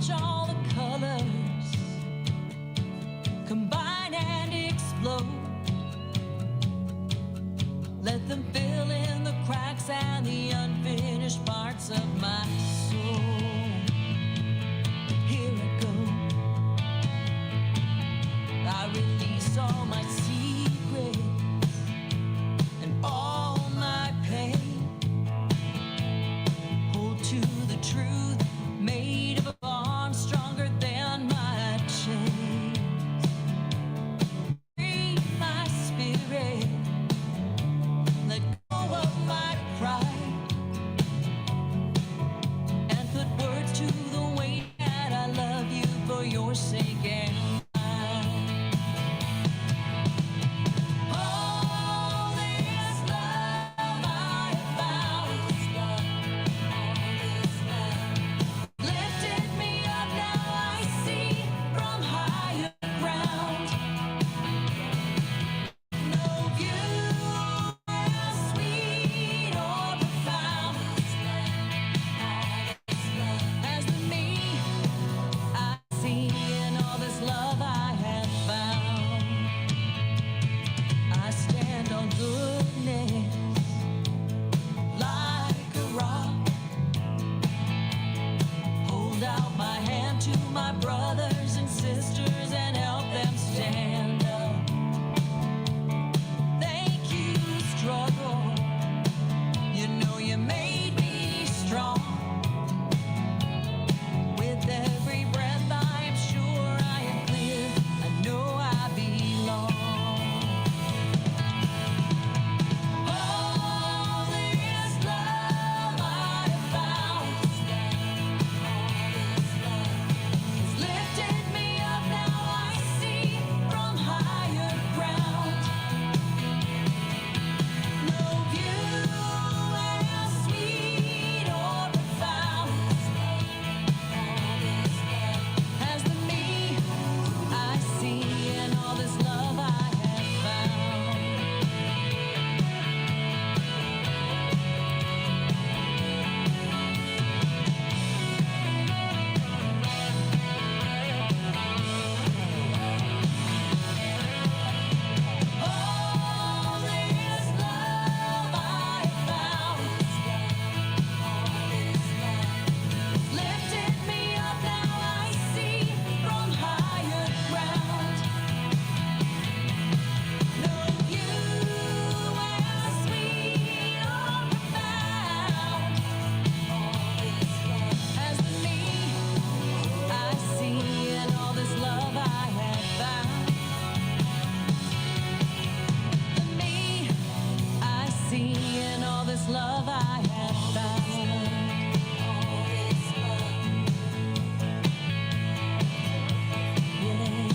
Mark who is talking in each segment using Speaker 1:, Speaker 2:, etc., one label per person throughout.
Speaker 1: watch all the colors combine and explode. Let them fill in the cracks and the unfinished parts of my soul. Here I go. I release all my secrets and all my pain. Hold to the truth made of a bond stronger than my chains. Free my spirit. Let go of my pride and put words to the weight that I love you for your sake and mine. All this love I found lifted me up, now I see from higher ground. No view as sweet or profound as the me I see in all this love I have found. I stand on goodness like a rock. Hold out my hand to my brothers and sisters and help them stand up. Thank you, struggle. You know you made me strong. With every breath I am sure I am clear. I know I belong. All this love I found has lifted me up, now I see from higher ground. No view as sweet or profound as the me I see in all this love I have found. All this love I found lifted me up, now I see from higher ground. No view as sweet or profound as the me I see in all this love I have found. The me I see in all this love I have found. Yeah.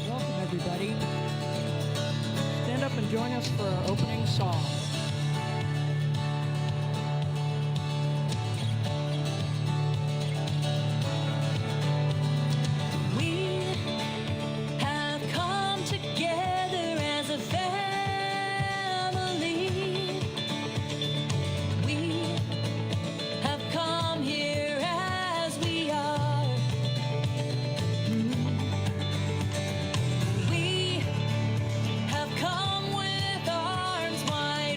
Speaker 2: Welcome, everybody. Stand up and join us for our opening song.
Speaker 1: We have come together as a family. We have come here as we are. We have come with arms wide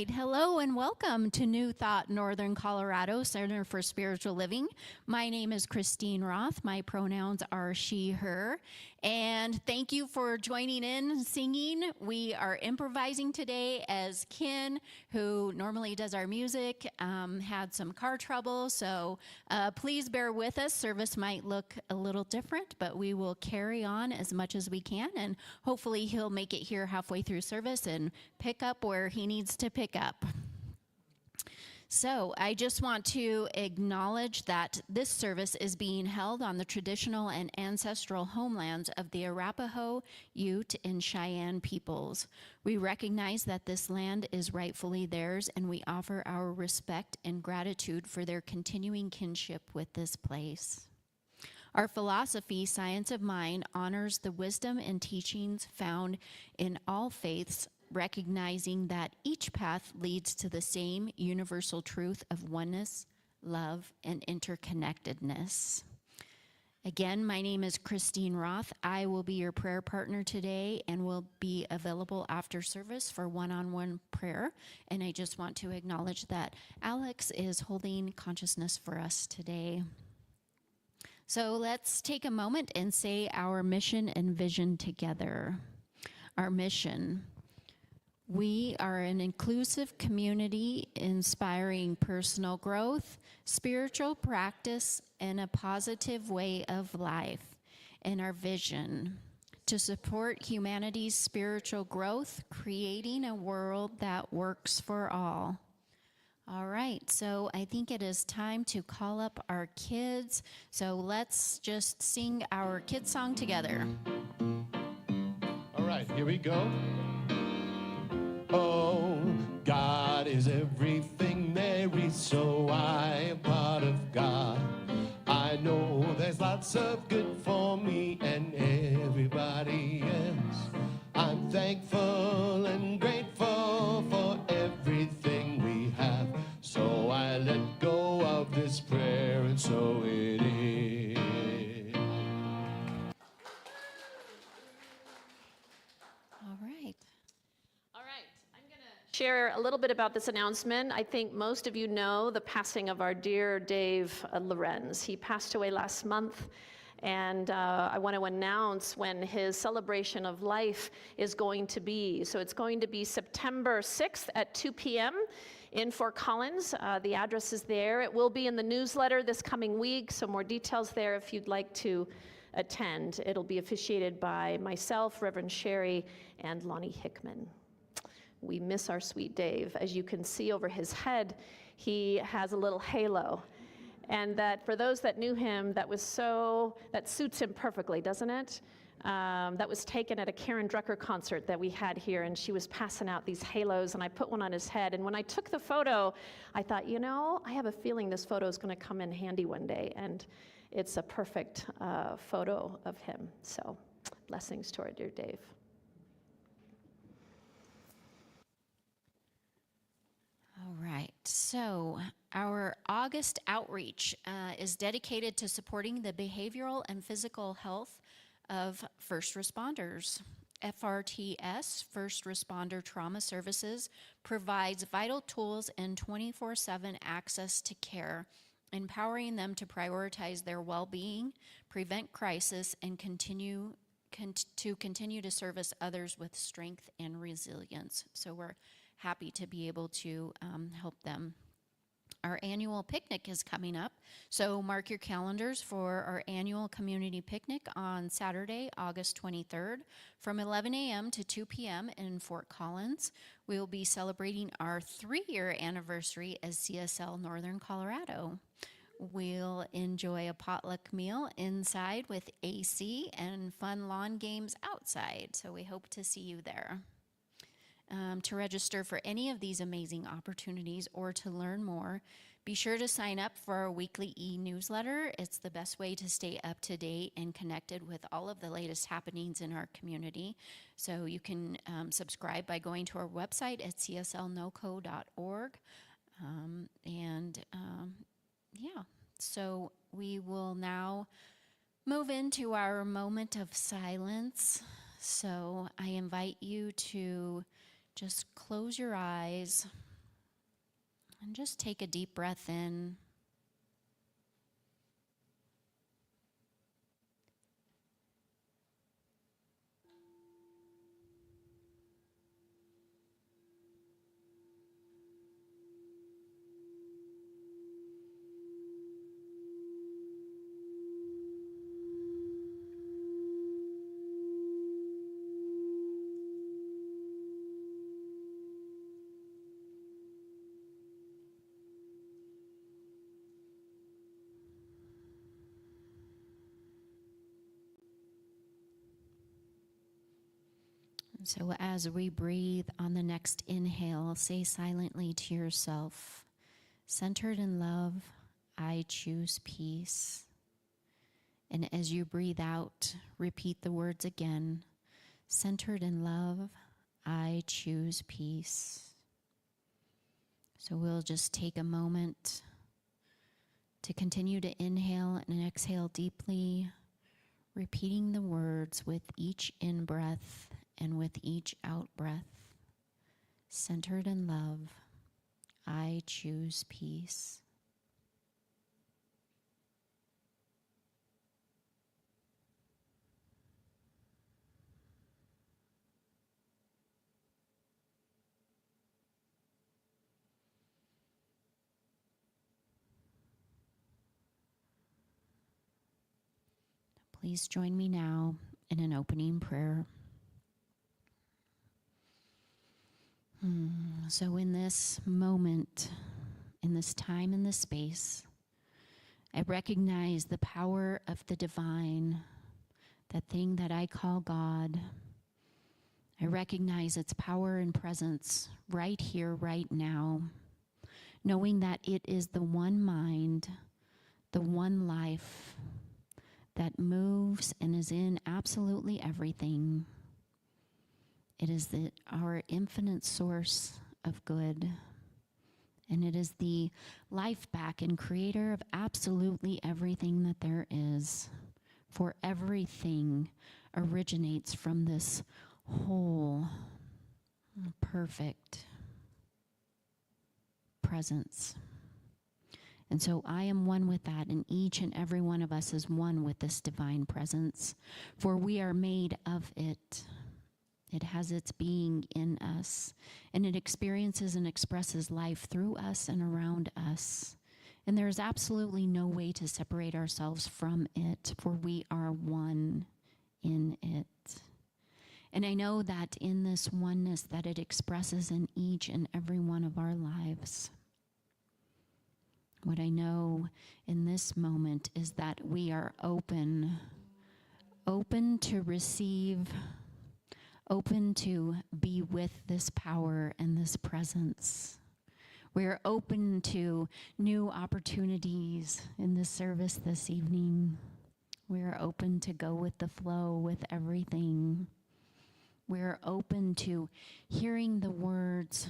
Speaker 3: right. Hello and welcome to New Thought Northern Colorado Center for Spiritual Living. My name is Christine Roth. My pronouns are she, her. And thank you for joining in singing. We are improvising today as Ken, who normally does our music, had some car trouble. So please bear with us. Service might look a little different, but we will carry on as much as we can. And hopefully he'll make it here halfway through service and pick up where he needs to pick up. So I just want to acknowledge that this service is being held on the traditional and ancestral homelands of the Arapaho, Ute, and Cheyenne peoples. We recognize that this land is rightfully theirs, and we offer our respect and gratitude for their continuing kinship with this place. Our philosophy, Science of Mind, honors the wisdom and teachings found in all faiths, recognizing that each path leads to the same universal truth of oneness, love, and interconnectedness. Again, my name is Christine Roth. I will be your prayer partner today and will be available after service for one-on-one prayer. And I just want to acknowledge that Alex is holding consciousness for us today. So let's take a moment and say our mission and vision together. Our mission. We are an inclusive community inspiring personal growth, spiritual practice, and a positive way of life. And our vision, to support humanity's spiritual growth, creating a world that works for all. All right, so I think it is time to call up our kids. So let's just sing our kid song together.
Speaker 4: All right, here we go. Oh, God is everything there is, so I am part of God. I know there's lots of good for me and everybody else. I'm thankful and grateful for everything we have. So I let go of this prayer, and so it is.
Speaker 3: All right.
Speaker 5: Share a little bit about this announcement. I think most of you know the passing of our dear Dave Lorenz. He passed away last month, and I want to announce when his celebration of life is going to be. So it's going to be September 6th at 2 p.m. in Fort Collins. The address is there. It will be in the newsletter this coming week, so more details there if you'd like to attend. It'll be officiated by myself, Reverend Sherry, and Lonnie Hickman. We miss our sweet Dave. As you can see over his head, he has a little halo. And that for those that knew him, that suits him perfectly, doesn't it? That was taken at a Karen Drucker concert that we had here, and she was passing out these halos, and I put one on his head. And when I took the photo, I thought, you know, I have a feeling this photo is going to come in handy one day. And it's a perfect photo of him. So blessings to our dear Dave.
Speaker 3: All right, so our August outreach is dedicated to supporting the behavioral and physical health of first responders. FRTS, First Responder Trauma Services, provides vital tools and 24/7 access to care, empowering them to prioritize their well-being, prevent crisis, and continue to service others with strength and resilience. So we're happy to be able to help them. Our annual picnic is coming up, so mark your calendars for our annual community picnic on Saturday, August 23rd, from 11 a.m. to 2 p.m. in Fort Collins. We will be celebrating our 3-year anniversary as CSL Northern Colorado. We'll enjoy a potluck meal inside with AC and fun lawn games outside, so we hope to see you there. To register for any of these amazing opportunities or to learn more, be sure to sign up for our weekly e-newsletter. It's the best way to stay up to date and connected with all of the latest happenings in our community. So you can subscribe by going to our website at cslnoco.org. Yeah, so we will now move into our moment of silence. So I invite you to just close your eyes And just take a deep breath in. So as we breathe on the next inhale, say silently to yourself, centered in love, I choose peace. And as you breathe out, repeat the words again, centered in love, I choose peace. So we'll just take a moment to continue to inhale and exhale deeply, repeating the words with each in-breath and with each out-breath. Centered in love, I choose peace. Please join me now in an opening prayer. So in this moment, in this time, in this space, I recognize the power of the divine, that thing that I call God. I recognize its power and presence right here, right now, knowing that it is the one mind, the one life that moves and is in absolutely everything. It is our infinite source of good. And it is the life back and creator of absolutely everything that there is. For everything originates from this whole, perfect presence. And so I am one with that, and each and every one of us is one with this divine presence, for we are made of it. It has its being in us, and it experiences and expresses life through us and around us. And there is absolutely no way to separate ourselves from it, for we are one in it. And I know that in this oneness that it expresses in each and every one of our lives. What I know in this moment is that we are open to receive, open to be with this power and this presence. We are open to new opportunities in this service this evening. We are open to go with the flow with everything. We are open to hearing the words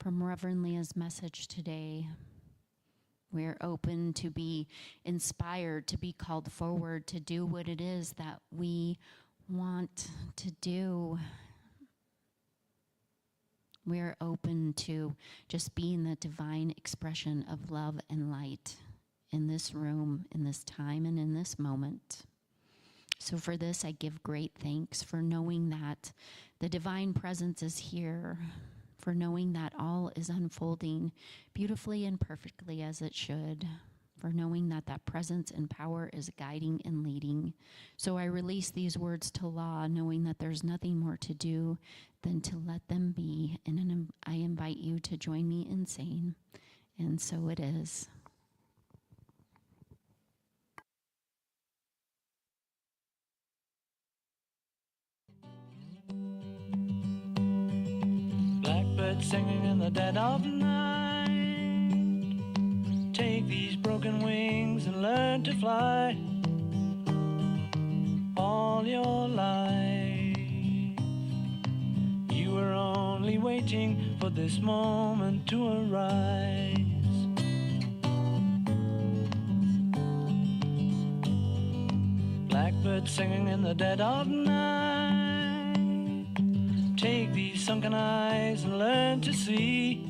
Speaker 3: from Reverend Leah's message today. We are open to be inspired, to be called forward, to do what it is that we want to do. We are open to just being the divine expression of love and light in this room, in this time, and in this moment. So for this, I give great thanks for knowing that the divine presence is here, for knowing that all is unfolding beautifully and perfectly as it should, for knowing that that presence and power is guiding and leading. So I release these words to Law, knowing that there's nothing more to do than to let them be. And I invite you to join me in saying, and so it is.
Speaker 6: Blackbird singing in the dead of night. Take these broken wings and learn to fly. All your life, you were only waiting for this moment to arise. Blackbird singing in the dead of night. Take these sunken eyes and learn to see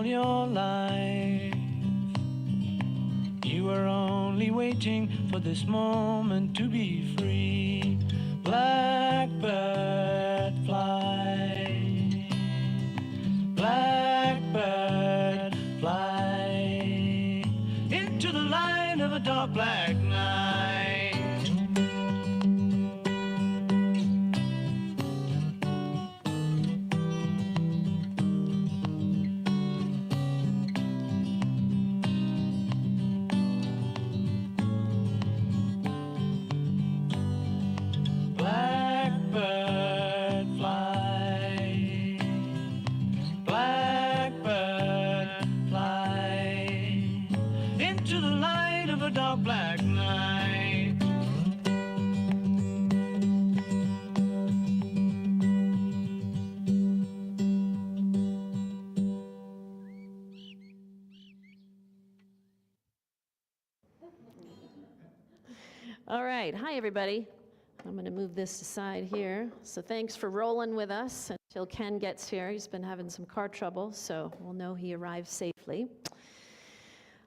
Speaker 6: all your life. You were only waiting for this moment to be free. Blackbird fly, blackbird fly, into the light of a dark black night. Blackbird fly, blackbird fly, into the light of a dark black night.
Speaker 5: All right, hi everybody. I'm going to move this aside here. So thanks for rolling with us until Ken gets here. He's been having some car trouble, so we'll know he arrived safely.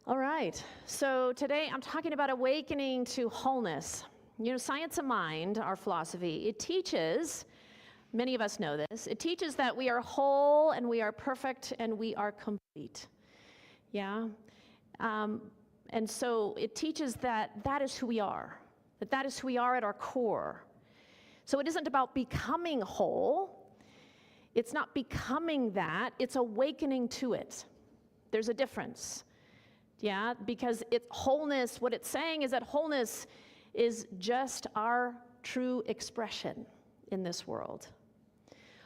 Speaker 5: All right, so today I'm talking about awakening to wholeness. You know, Science of Mind, our philosophy, it teaches, many of us know this, it teaches that we are whole and we are perfect and we are complete. Yeah? And so it teaches that that is who we are. That is who we are at our core. So it isn't about becoming whole. It's not becoming that. It's awakening to it. There's a difference. Yeah, because it's wholeness, what it's saying is that wholeness is just our true expression in this world.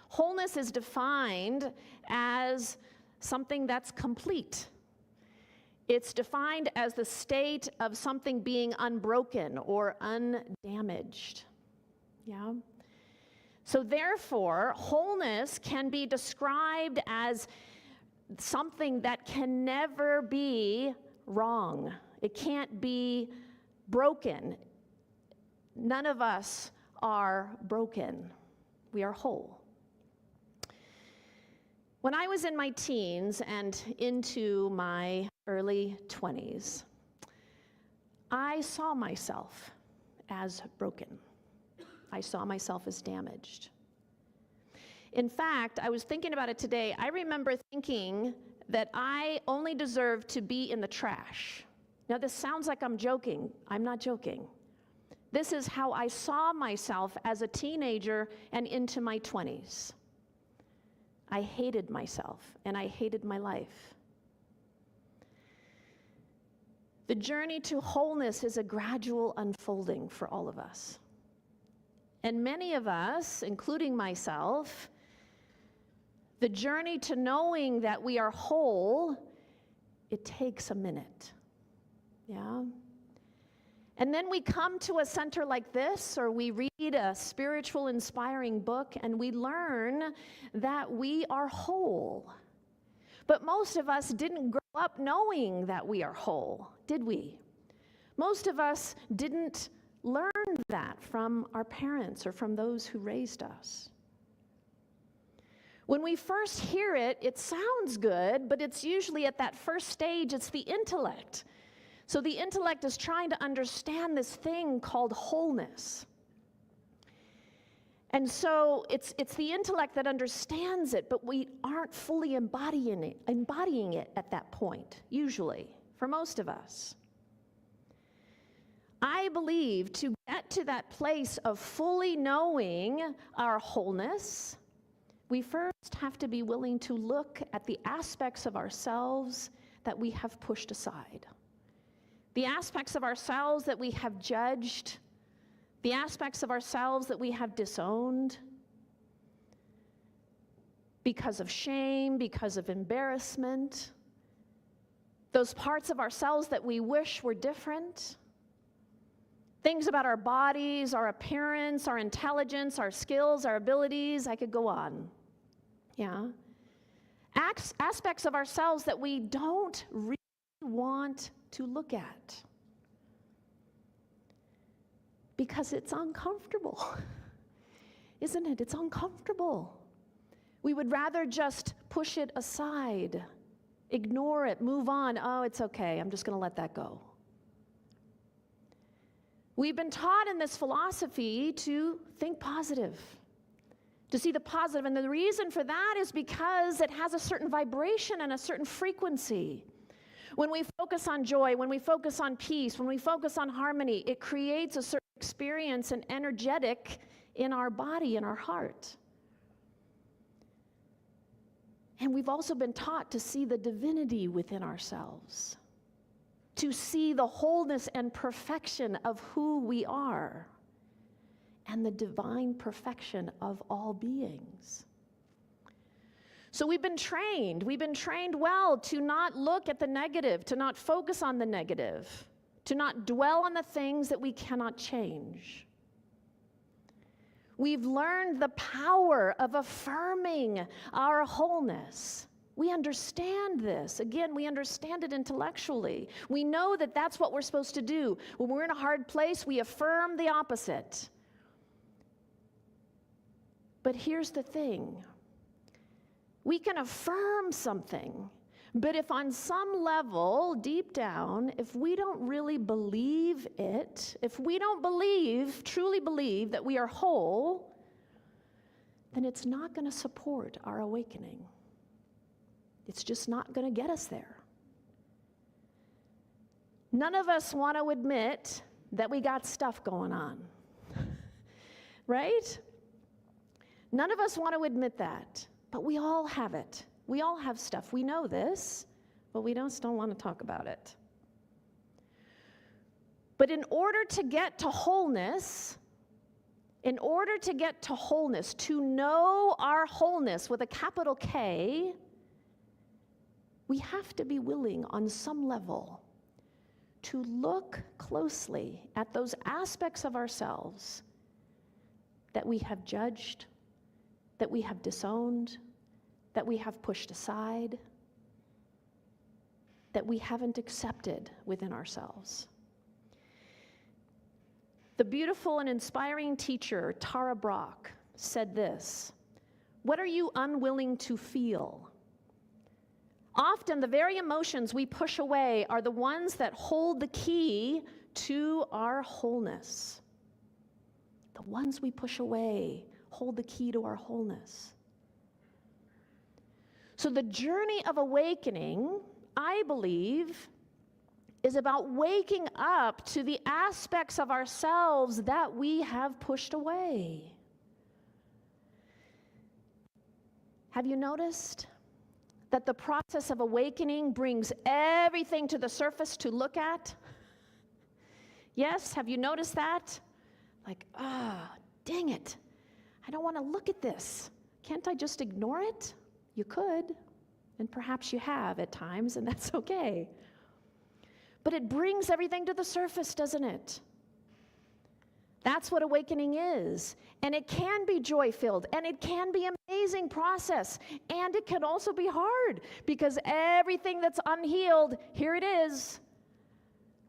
Speaker 5: Wholeness is defined as something that's complete. It's defined as the state of something being unbroken or undamaged. Yeah? So therefore, wholeness can be described as something that can never be wrong. It can't be broken. None of us are broken. We are whole. When I was in my teens and into my early 20s, I saw myself as broken. I saw myself as damaged. In fact, I was thinking about it today. I remember thinking that I only deserved to be in the trash. Now, this sounds like I'm joking. I'm not joking. This is how I saw myself as a teenager and into my 20s. I hated myself, and I hated my life. The journey to wholeness is a gradual unfolding for all of us. And many of us, including myself, the journey to knowing that we are whole, it takes a minute. Yeah? And then we come to a center like this, or we read a spiritual, inspiring book, and we learn that we are whole. But most of us didn't grow up knowing that we are whole, did we? Most of us didn't learn that from our parents or from those who raised us. When we first hear it, it sounds good, but it's usually at that first stage, it's the intellect. So the intellect is trying to understand this thing called wholeness. And so it's the intellect that understands it, but we aren't fully embodying it at that point, usually, for most of us. I believe to get to that place of fully knowing our wholeness, we first have to be willing to look at the aspects of ourselves that we have pushed aside. The aspects of ourselves that we have judged, the aspects of ourselves that we have disowned because of shame, because of embarrassment, those parts of ourselves that we wish were different, things about our bodies, our appearance, our intelligence, our skills, our abilities, I could go on. Yeah. Aspects of ourselves that we don't really want to look at because it's uncomfortable, isn't it? It's uncomfortable. We would rather just push it aside. Ignore it, move on. Oh, it's okay, I'm just going to let that go. We've been taught in this philosophy to think positive, to see the positive, and the reason for that is because it has a certain vibration and a certain frequency. When we focus on joy, when we focus on peace, when we focus on harmony, it creates a certain experience and energetic in our body, in our heart. And we've also been taught to see the divinity within ourselves, to see the wholeness and perfection of who we are, and the divine perfection of all beings. So we've been trained well to not look at the negative, to not focus on the negative, to not dwell on the things that we cannot change. We've learned the power of affirming our wholeness. We understand this. Again, we understand it intellectually. We know that that's what we're supposed to do. When we're in a hard place, we affirm the opposite. But here's the thing. We can affirm something, but if on some level, deep down, if we don't really believe it, if we don't truly believe that we are whole, then it's not going to support our awakening. It's just not going to get us there. None of us want to admit that we got stuff going on, right? None of us want to admit that. But we all have it. We all have stuff. We know this, but we just don't want to talk about it. But in order to get to wholeness, to know our wholeness with a capital K, we have to be willing on some level to look closely at those aspects of ourselves that we have judged, that we have disowned, that we have pushed aside, that we haven't accepted within ourselves. The beautiful and inspiring teacher, Tara Brach, said this: "What are you unwilling to feel?" Often the very emotions we push away are the ones that hold the key to our wholeness. The ones we push away hold the key to our wholeness. So the journey of awakening, I believe, is about waking up to the aspects of ourselves that we have pushed away. Have you noticed that the process of awakening brings everything to the surface to look at? Yes, have you noticed that? Like, dang it. I don't want to look at this. Can't I just ignore it? You could, and perhaps you have at times, and that's okay. But it brings everything to the surface, doesn't it? That's what awakening is. And it can be joy-filled, and it can be an amazing process, and it can also be hard, because everything that's unhealed, here it is.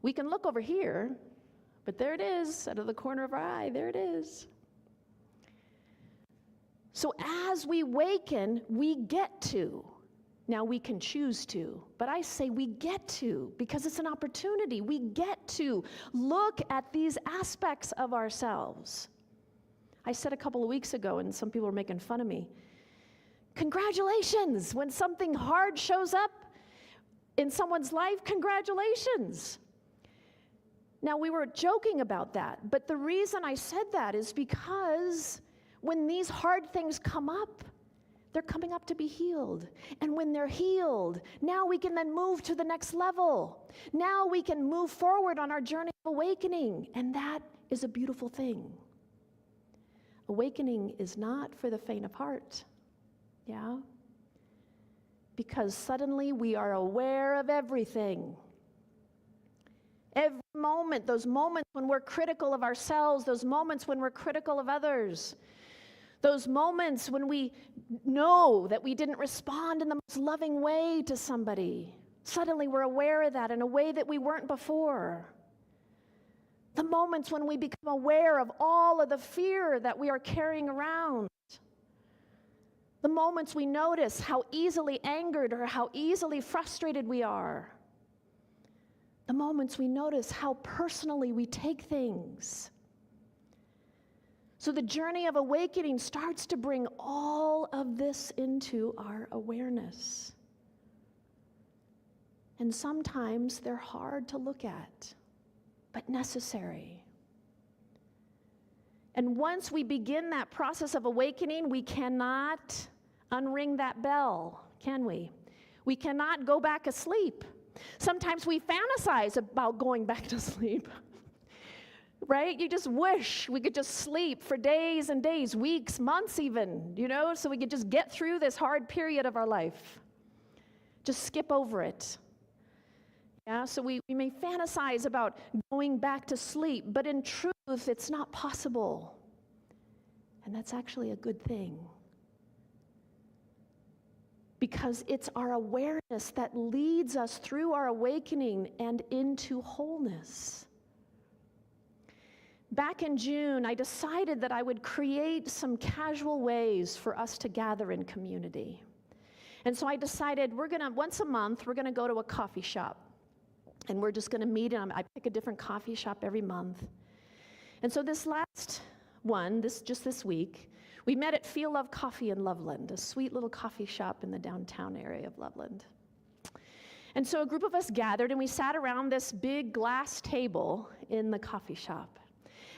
Speaker 5: We can look over here, but there it is, out of the corner of our eye, there it is. So as we awaken, we get to. Now we can choose to, but I say we get to, because it's an opportunity. We get to look at these aspects of ourselves. I said a couple of weeks ago, and some people were making fun of me, congratulations, when something hard shows up in someone's life, congratulations. Now we were joking about that, but the reason I said that is because when these hard things come up, they're coming up to be healed. And when they're healed, now we can then move to the next level. Now we can move forward on our journey of awakening. And that is a beautiful thing. Awakening is not for the faint of heart. Yeah? Because suddenly we are aware of everything. Every moment, those moments when we're critical of ourselves, those moments when we're critical of others, those moments when we know that we didn't respond in the most loving way to somebody. Suddenly we're aware of that in a way that we weren't before. The moments when we become aware of all of the fear that we are carrying around. The moments we notice how easily angered or how easily frustrated we are. The moments we notice how personally we take things. So the journey of awakening starts to bring all of this into our awareness. And sometimes they're hard to look at, but necessary. And once we begin that process of awakening, we cannot unring that bell, can we? We cannot go back asleep. Sometimes we fantasize about going back to sleep, right? You just wish we could just sleep for days and days, weeks, months even, so we could just get through this hard period of our life. Just skip over it. Yeah, so we may fantasize about going back to sleep, but in truth, it's not possible. And that's actually a good thing. Because it's our awareness that leads us through our awakening and into wholeness. Back in June, I decided that I would create some casual ways for us to gather in community. And so I decided once a month, we're gonna go to a coffee shop. And we're just gonna meet, and I pick a different coffee shop every month. And so this last one, just this week, we met at Feel Love Coffee in Loveland, a sweet little coffee shop in the downtown area of Loveland. And so a group of us gathered, and we sat around this big glass table in the coffee shop.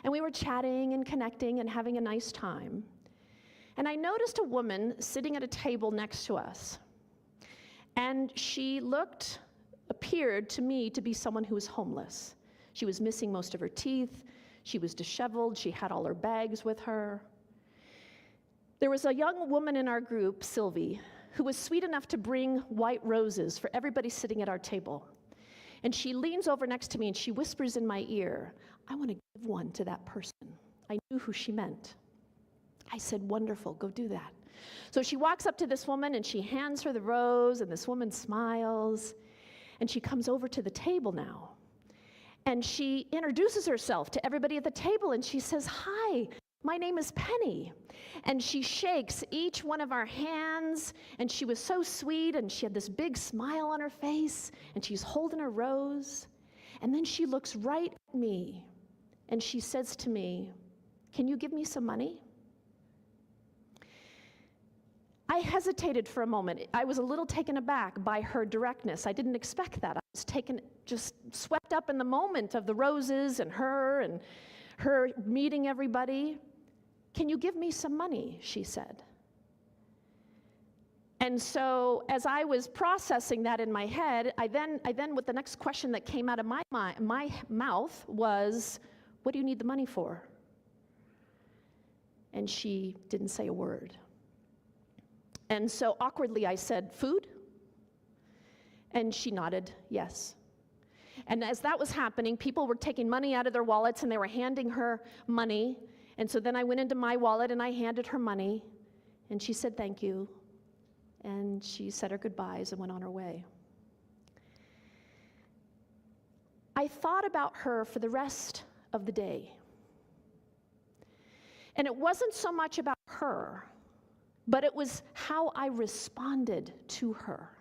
Speaker 5: And we were chatting and connecting and having a nice time. And I noticed a woman sitting at a table next to us. And she appeared to me to be someone who was homeless. She was missing most of her teeth. She was disheveled. She had all her bags with her. There was a young woman in our group, Sylvie, who was sweet enough to bring white roses for everybody sitting at our table. And she leans over next to me and she whispers in my ear, "I want to give one to that person." I knew who she meant. I said, "Wonderful, go do that." So she walks up to this woman and she hands her the rose, and this woman smiles. And she comes over to the table now. And she introduces herself to everybody at the table, and she says, "Hi, my name is Penny." And she shakes each one of our hands, and she was so sweet, and she had this big smile on her face, and she's holding her rose. And then she looks right at me, and she says to me, "Can you give me some money?" I hesitated for a moment. I was a little taken aback by her directness. I didn't expect that. I was just swept up in the moment of the roses and her meeting everybody. "Can you give me some money?" she said. And so as I was processing that in my head, I then with the next question that came out of my mouth was, "What do you need the money for?" And she didn't say a word. And so awkwardly I said, "Food?" And she nodded, yes. And as that was happening, people were taking money out of their wallets and they were handing her money. And so then I went into my wallet and I handed her money. And she said, "Thank you." And she said her goodbyes and went on her way. I thought about her for the rest of the day. And it wasn't so much about her, but it was how I responded to her.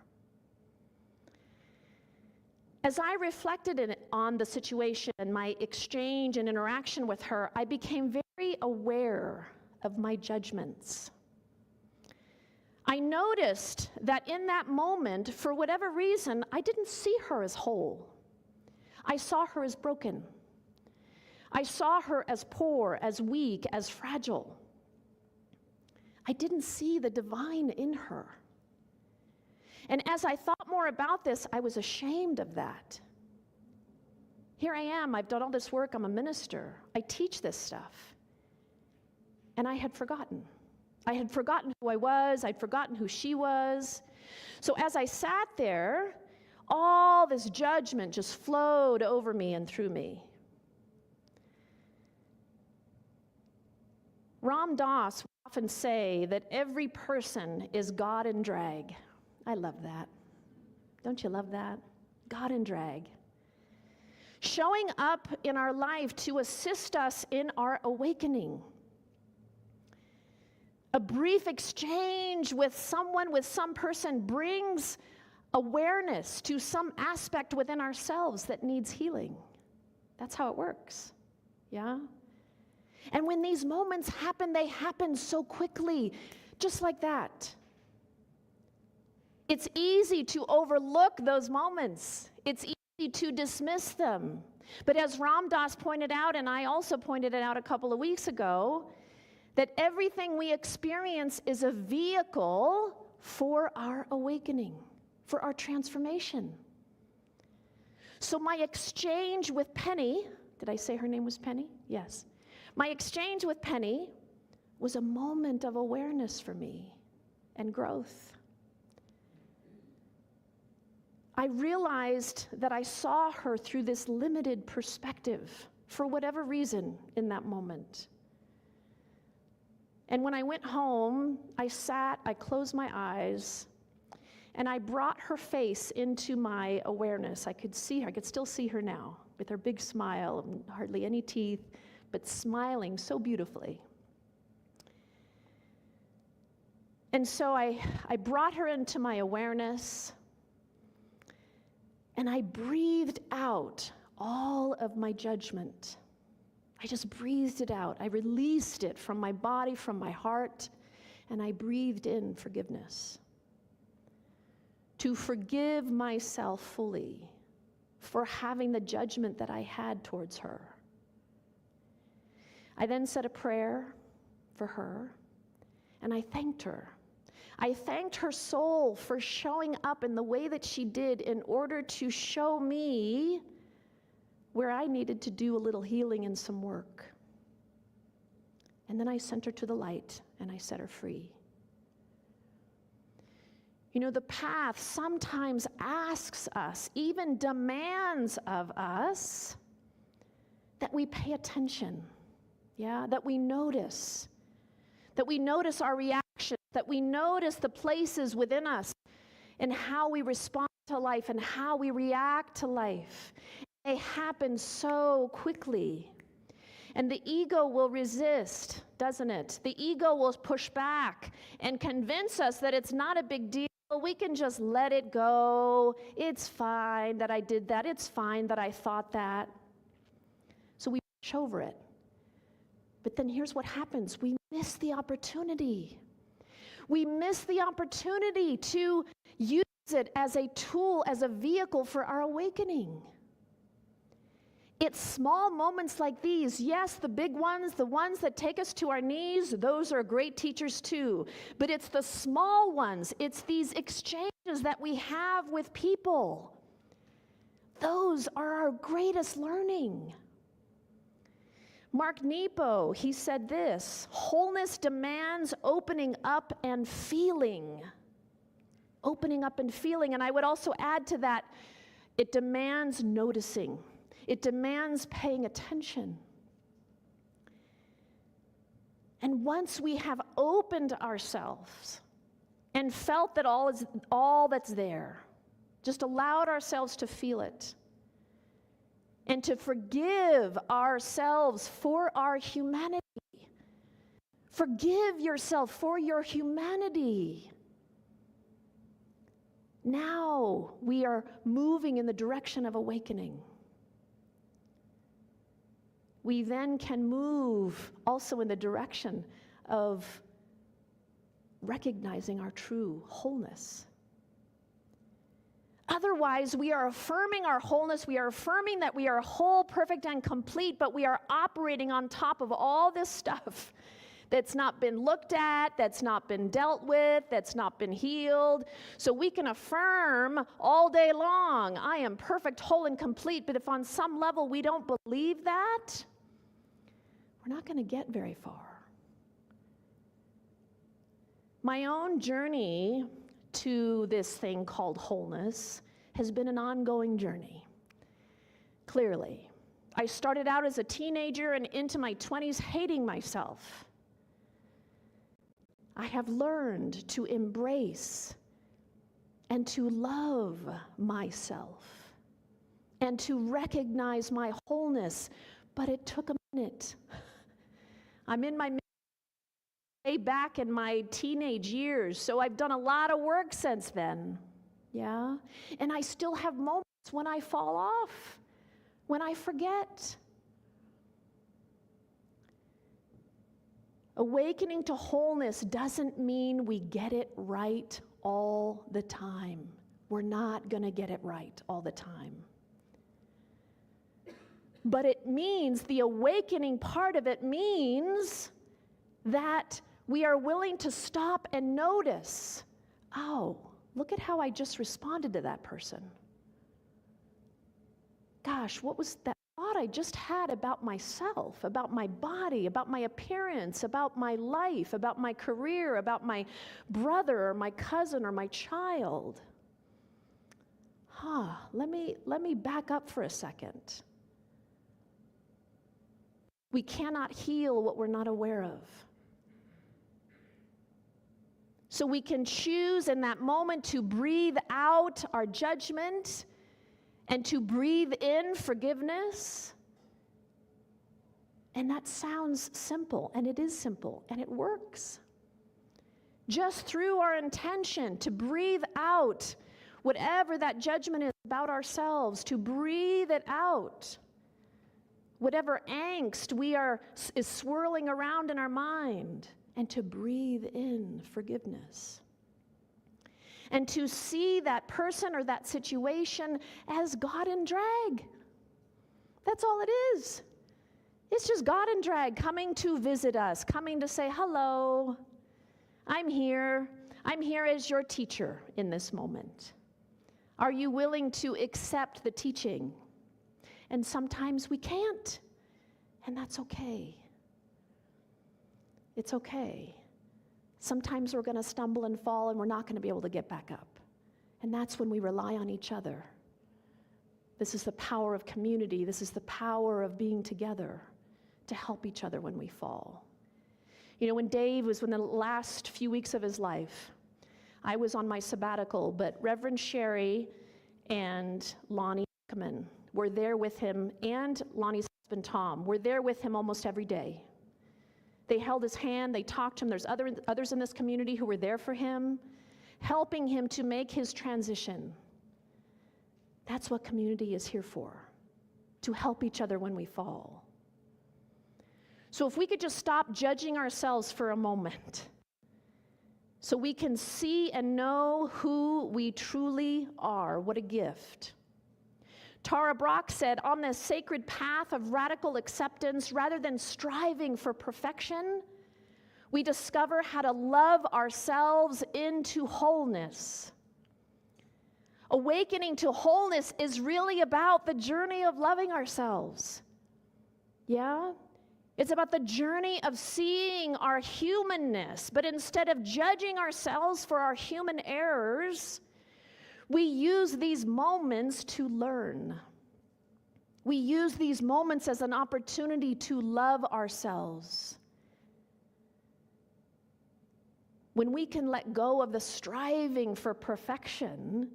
Speaker 5: As I reflected on the situation and my exchange and interaction with her, I became very aware of my judgments. I noticed that in that moment, for whatever reason, I didn't see her as whole. I saw her as broken. I saw her as poor, as weak, as fragile. I didn't see the divine in her. And as I thought more about this, I was ashamed of that. Here I am, I've done all this work, I'm a minister, I teach this stuff. And I had forgotten. I had forgotten who I was, I'd forgotten who she was. So as I sat there, all this judgment just flowed over me and through me. Ram Dass would often say that every person is God in drag. I love that. Don't you love that? God in drag. Showing up in our life to assist us in our awakening. A brief exchange with someone, with some person, brings awareness to some aspect within ourselves that needs healing. That's how it works. Yeah? And when these moments happen, they happen so quickly, just like that. It's easy to overlook those moments. It's easy to dismiss them. But as Ram Dass pointed out, and I also pointed it out a couple of weeks ago, that everything we experience is a vehicle for our awakening, for our transformation. So my exchange with Penny, did I say her name was Penny? Yes. My exchange with Penny was a moment of awareness for me and growth. I realized that I saw her through this limited perspective for whatever reason in that moment. And when I went home, I sat, I closed my eyes, and I brought her face into my awareness. I could see her, I could still see her now with her big smile, and hardly any teeth, but smiling so beautifully. And so I brought her into my awareness, and I breathed out all of my judgment. I just breathed it out. I released it from my body, from my heart, and I breathed in forgiveness. To forgive myself fully for having the judgment that I had towards her. I then said a prayer for her, and I thanked her. I thanked her soul for showing up in the way that she did in order to show me where I needed to do a little healing and some work. And then I sent her to the light and I set her free. You know, the path sometimes asks us, even demands of us, that we pay attention, yeah, that we notice our reactions, that we notice the places within us and how we respond to life and how we react to life. They happen so quickly. And the ego will resist, doesn't it? The ego will push back and convince us that it's not a big deal. We can just let it go. It's fine that I did that. It's fine that I thought that. So we push over it. But then here's what happens. We miss the opportunity. We miss the opportunity to use it as a tool, as a vehicle for our awakening. It's small moments like these, yes, the big ones, the ones that take us to our knees, those are great teachers too. But it's the small ones, it's these exchanges that we have with people. Those are our greatest learning. Mark Nepo, he said this, wholeness demands opening up and feeling. Opening up and feeling, and I would also add to that, it demands noticing. It demands paying attention. And once we have opened ourselves and felt that all that's there, just allowed ourselves to feel it, and to forgive ourselves for our humanity. Forgive yourself for your humanity. Now we are moving in the direction of awakening. We then can move also in the direction of recognizing our true wholeness. Otherwise, we are affirming our wholeness, we are affirming that we are whole, perfect, and complete, but we are operating on top of all this stuff that's not been looked at, that's not been dealt with, that's not been healed. So we can affirm all day long, I am perfect, whole, and complete, but if on some level we don't believe that, we're not going to get very far. My own journey to this thing called wholeness has been an ongoing journey, clearly. I started out as a teenager and into my 20s hating myself. I have learned to embrace and to love myself and to recognize my wholeness, but it took a minute. I'm in my way back in my teenage years, so I've done a lot of work since then. Yeah? And I still have moments when I fall off, when I forget. Awakening to wholeness doesn't mean we get it right all the time. We're not going to get it right all the time. But it means, the awakening part of it means that we are willing to stop and notice, oh, look at how I just responded to that person. Gosh, what was that thought I just had about myself, about my body, about my appearance, about my life, about my career, about my brother or my cousin or my child? Let me back up for a second. We cannot heal what we're not aware of. So we can choose in that moment to breathe out our judgment and to breathe in forgiveness. And that sounds simple, and it is simple, and it works. Just through our intention to breathe out whatever that judgment is about ourselves, to breathe it out. Whatever angst is swirling around in our mind, and to breathe in forgiveness. And to see that person or that situation as God in drag. That's all it is. It's just God in drag coming to visit us, coming to say, hello, I'm here. I'm here as your teacher in this moment. Are you willing to accept the teaching? And sometimes we can't, and that's okay. It's okay. Sometimes we're going to stumble and fall, and we're not going to be able to get back up. And that's when we rely on each other. This is the power of community. This is the power of being together to help each other when we fall. You know, when Dave was in the last few weeks of his life, I was on my sabbatical, but Reverend Sherry and Lonnie Ackerman were there with him, and Lonnie's husband Tom were there with him almost every day. They held his hand, they talked to him. There's others in this community who were there for him, helping him to make his transition. That's what community is here for, to help each other when we fall. So if we could just stop judging ourselves for a moment, so we can see and know who we truly are. What a gift. Tara Brach said, on this sacred path of radical acceptance, rather than striving for perfection, we discover how to love ourselves into wholeness. Awakening to wholeness is really about the journey of loving ourselves. Yeah? It's about the journey of seeing our humanness, but instead of judging ourselves for our human errors, we use these moments to learn. We use these moments as an opportunity to love ourselves. When we can let go of the striving for perfection,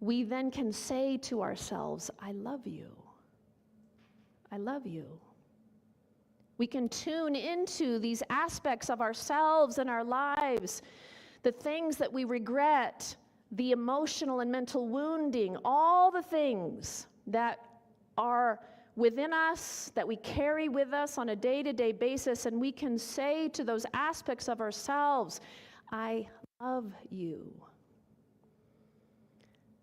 Speaker 5: we then can say to ourselves, I love you. I love you. We can tune into these aspects of ourselves and our lives, the things that we regret, the emotional and mental wounding, all the things that are within us, that we carry with us on a day-to-day basis, and we can say to those aspects of ourselves, I love you.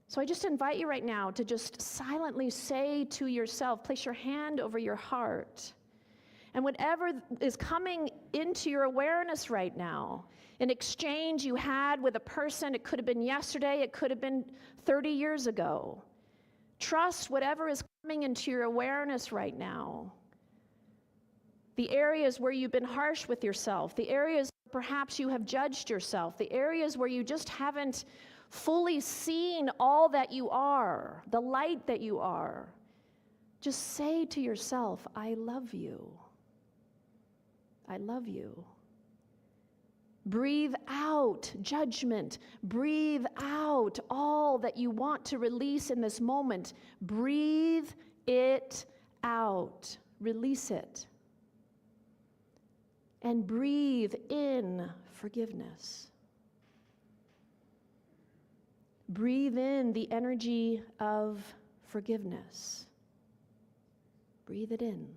Speaker 5: So I just invite you right now to just silently say to yourself, place your hand over your heart, and whatever is coming into your awareness right now, an exchange you had with a person, it could have been yesterday, it could have been 30 years ago. Trust whatever is coming into your awareness right now. The areas where you've been harsh with yourself, the areas where perhaps you have judged yourself, the areas where you just haven't fully seen all that you are, the light that you are. Just say to yourself, I love you. I love you. Breathe out judgment. Breathe out all that you want to release in this moment. Breathe it out. Release it. and breathe in forgiveness. Breathe in the energy of forgiveness. Breathe it in.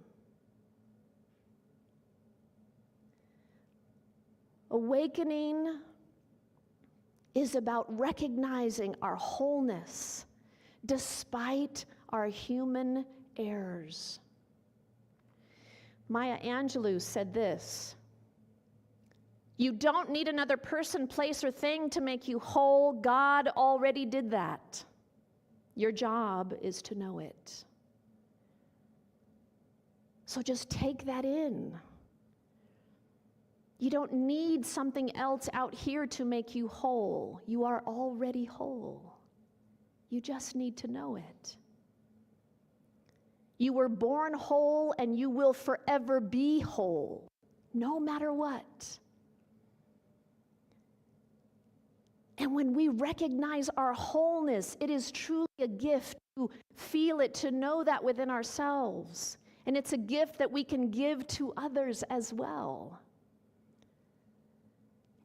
Speaker 5: Awakening is about recognizing our wholeness despite our human errors. Maya Angelou said this: "You don't need another person, place, or thing to make you whole. God already did that. Your job is to know it." So just take that in. You don't need something else out here to make you whole. You are already whole. You just need to know it. You were born whole and you will forever be whole, no matter what. And when we recognize our wholeness, it is truly a gift to feel it, to know that within ourselves. And it's a gift that we can give to others as well.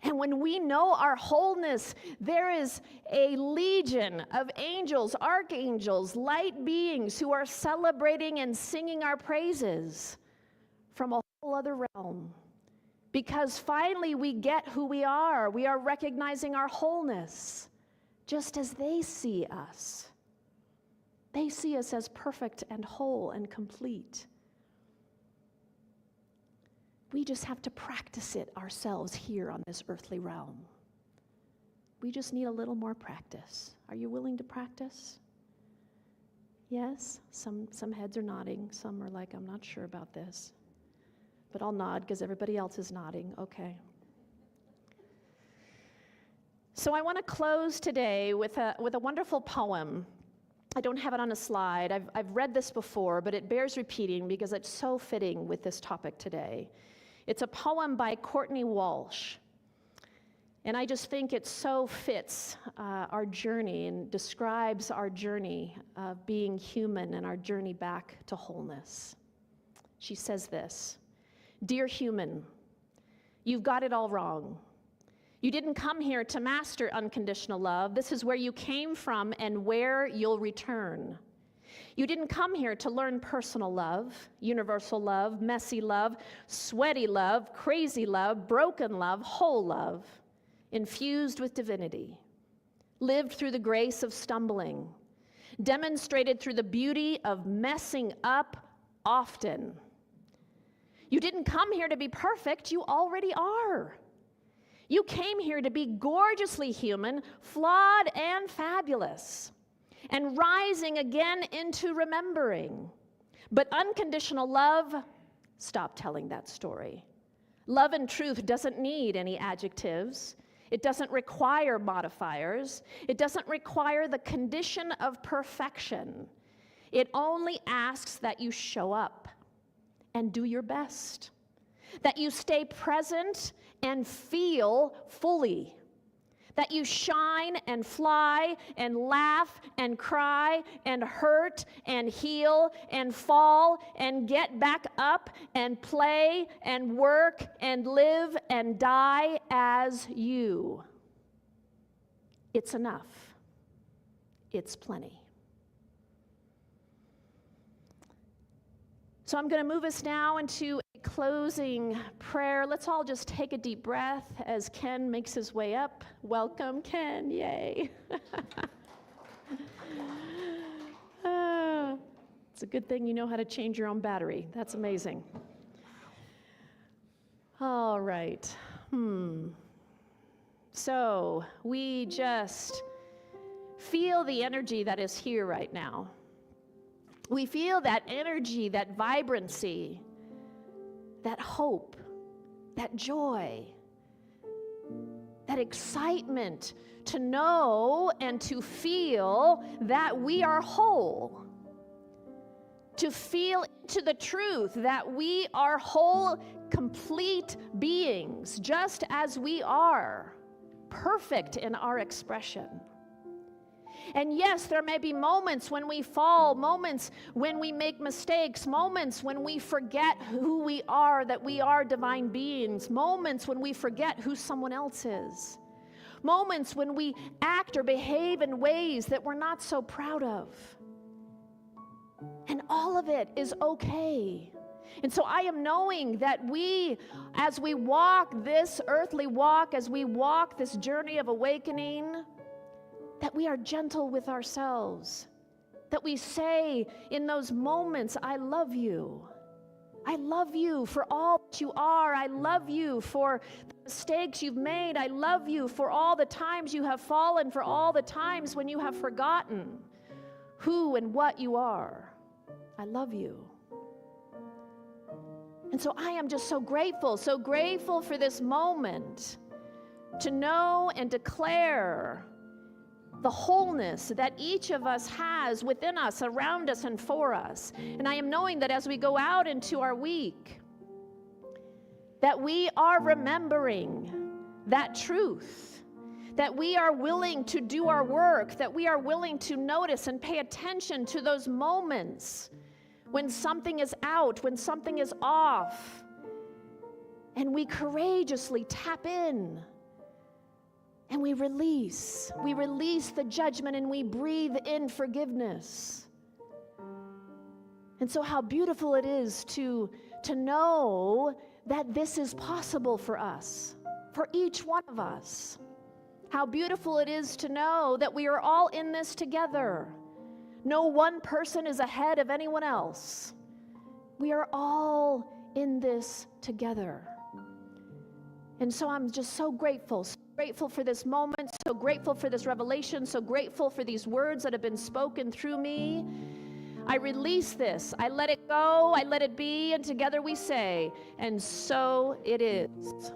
Speaker 5: And when we know our wholeness, there is a legion of angels, archangels, light beings who are celebrating and singing our praises from a whole other realm. Because finally we get who we are. We are recognizing our wholeness, just as they see us. They see us as perfect and whole and complete. We just have to practice it ourselves here on this earthly realm. We just need a little more practice. Are you willing to practice? Yes? Some heads are nodding. Some are like, I'm not sure about this. But I'll nod because everybody else is nodding. Okay. So I want to close today with a wonderful poem. I don't have it on a slide. I've read this before, but it bears repeating because it's so fitting with this topic today. It's a poem by Courtney Walsh. And I just think it so fits our journey and describes our journey of being human and our journey back to wholeness. She says this: "Dear human, you've got it all wrong. You didn't come here to master unconditional love. This is where you came from and where you'll return. You didn't come here to learn personal love, universal love, messy love, sweaty love, crazy love, broken love, whole love, infused with divinity, lived through the grace of stumbling, demonstrated through the beauty of messing up often. You didn't come here to be perfect, you already are. You came here to be gorgeously human, flawed and fabulous, and rising again into remembering. But unconditional love, stop telling that story. Love and truth doesn't need any adjectives. It doesn't require modifiers. It doesn't require the condition of perfection. It only asks that you show up and do your best, that you stay present and feel fully, that you shine and fly and laugh and cry and hurt and heal and fall and get back up and play and work and live and die as you. It's enough. It's plenty. So I'm going to move us now into a closing prayer. Let's all just take a deep breath as Ken makes his way up. Welcome, Ken. Yay. It's a good thing you know how to change your own battery. That's amazing. All right. So we just feel the energy that is here right now. We feel that energy, that vibrancy, that hope, that joy, that excitement to know and to feel that we are whole, to feel into the truth that we are whole, complete beings, just as we are, perfect in our expression. And yes, there may be moments when we fall, moments when we make mistakes, moments when we forget who we are, that we are divine beings, moments when we forget who someone else is, moments when we act or behave in ways that we're not so proud of. And all of it is okay. And so I am knowing that we, as we walk this earthly walk, as we walk this journey of awakening, that we are gentle with ourselves, that we say in those moments, I love you. I love you for all that you are. I love you for the mistakes you've made. I love you for all the times you have fallen, for all the times when you have forgotten who and what you are. I love you. And so I am just so grateful for this moment to know and declare the wholeness that each of us has within us, around us, and for us. And I am knowing that as we go out into our week, that we are remembering that truth, that we are willing to do our work, that we are willing to notice and pay attention to those moments when something is out, when something is off, and we courageously tap in. And we release the judgment, and we breathe in forgiveness. And so how beautiful it is to know that this is possible for us, for each one of us. How beautiful it is to know that we are all in this together. No one person is ahead of anyone else. We are all in this together. And so I'm just so grateful for this moment, so grateful for this revelation, so grateful for these words that have been spoken through me. I release this. I let it go. I let it be. And together we say, and so it is.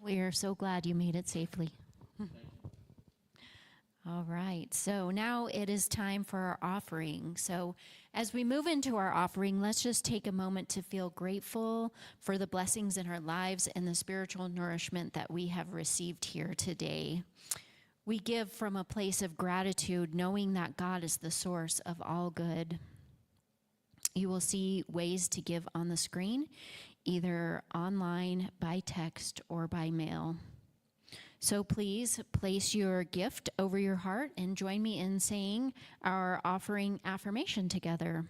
Speaker 3: We are so glad you made it safely. All right, so now it is time for our offering. So as we move into our offering, let's just take a moment to feel grateful for the blessings in our lives and the spiritual nourishment that we have received here today. We give from a place of gratitude, knowing that God is the source of all good. You will see ways to give on the screen, either online, by text, or by mail. So please place your gift over your heart and join me in saying our offering affirmation together.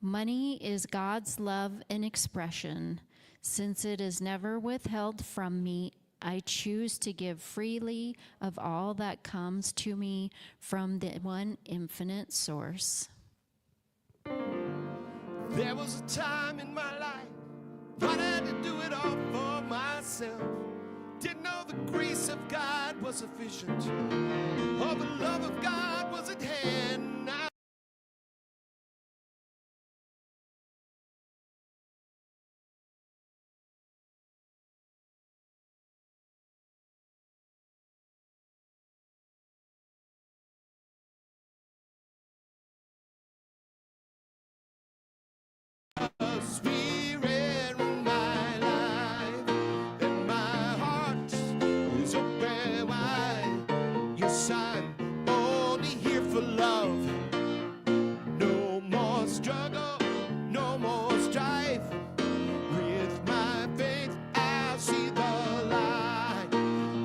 Speaker 3: Money is God's love and expression. Since it is never withheld from me, I choose to give freely of all that comes to me from the one infinite source.
Speaker 4: There was a time in my life thought I had to do it all for myself. Didn't know the grace of God was sufficient, or the love of God was at hand. Spirit in my life, and my heart is open wide. Yes, I'm only here for love. No more struggle, no more strife. With my faith, I'll see the light.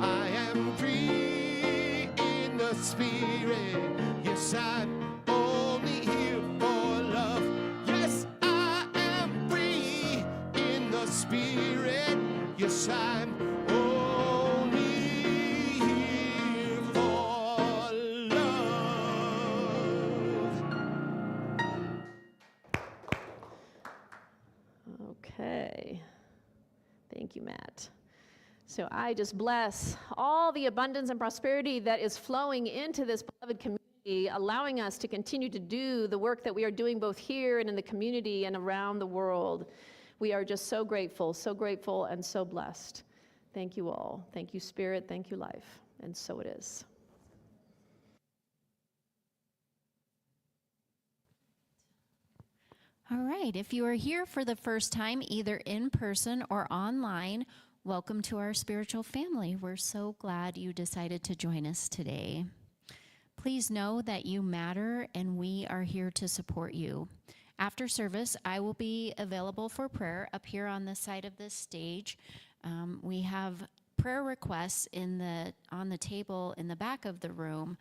Speaker 4: I am free in the Spirit. Yes, I'm only here for love. Yes, I am free in the Spirit. Yes, I'm only here for love.
Speaker 5: Okay. Thank you, Matt. So I just bless all the abundance and prosperity that is flowing into this beloved community, allowing us to continue to do the work that we are doing both here and in the community and around the world. We are just so grateful and so blessed. Thank you all. Thank you, Spirit. Thank you, life. And so it is.
Speaker 3: All right, if you are here for the first time, either in person or online, welcome to our spiritual family. We're so glad you decided to join us today. Please know that you matter and we are here to support you. After service, I will be available for prayer up here on the side of this stage. We have prayer requests on the table in the back of the room.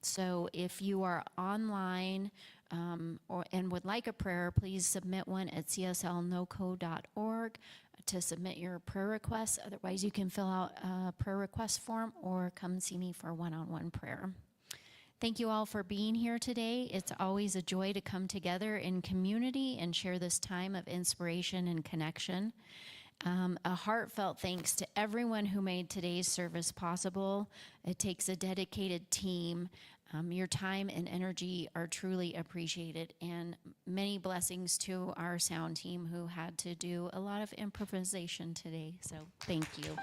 Speaker 3: So if you are online and would like a prayer, please submit one at cslnoco.org to submit your prayer requests. Otherwise, you can fill out a prayer request form or come see me for one-on-one prayer. Thank you all for being here today. It's always a joy to come together in community and share this time of inspiration and connection. A heartfelt thanks to everyone who made today's service possible. It takes a dedicated team. Your time and energy are truly appreciated, and many blessings to our sound team who had to do a lot of improvisation today, so thank you.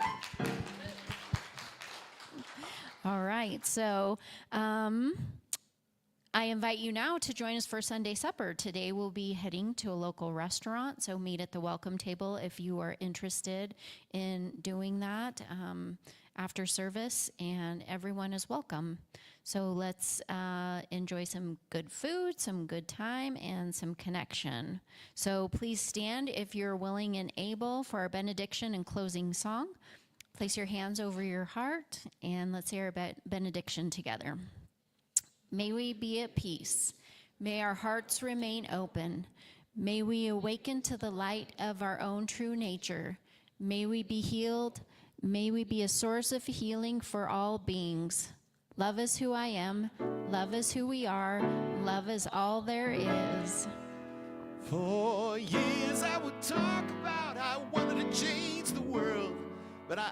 Speaker 3: All right, so I invite you now to join us for Sunday supper. Today we'll be heading to a local restaurant, so meet at the welcome table if you are interested in doing that after service, and everyone is welcome. So let's enjoy some good food, some good time, and some connection. So please stand if you're willing and able for our benediction and closing song. Place your hands over your heart, and let's say our benediction together. May we be at peace. May our hearts remain open. May we awaken to the light of our own true nature. May we be healed. May we be a source of healing for all beings. Love is who I am. Love is who we are. Love is all there is.
Speaker 4: For years I would talk about how I wanted to change the world, but I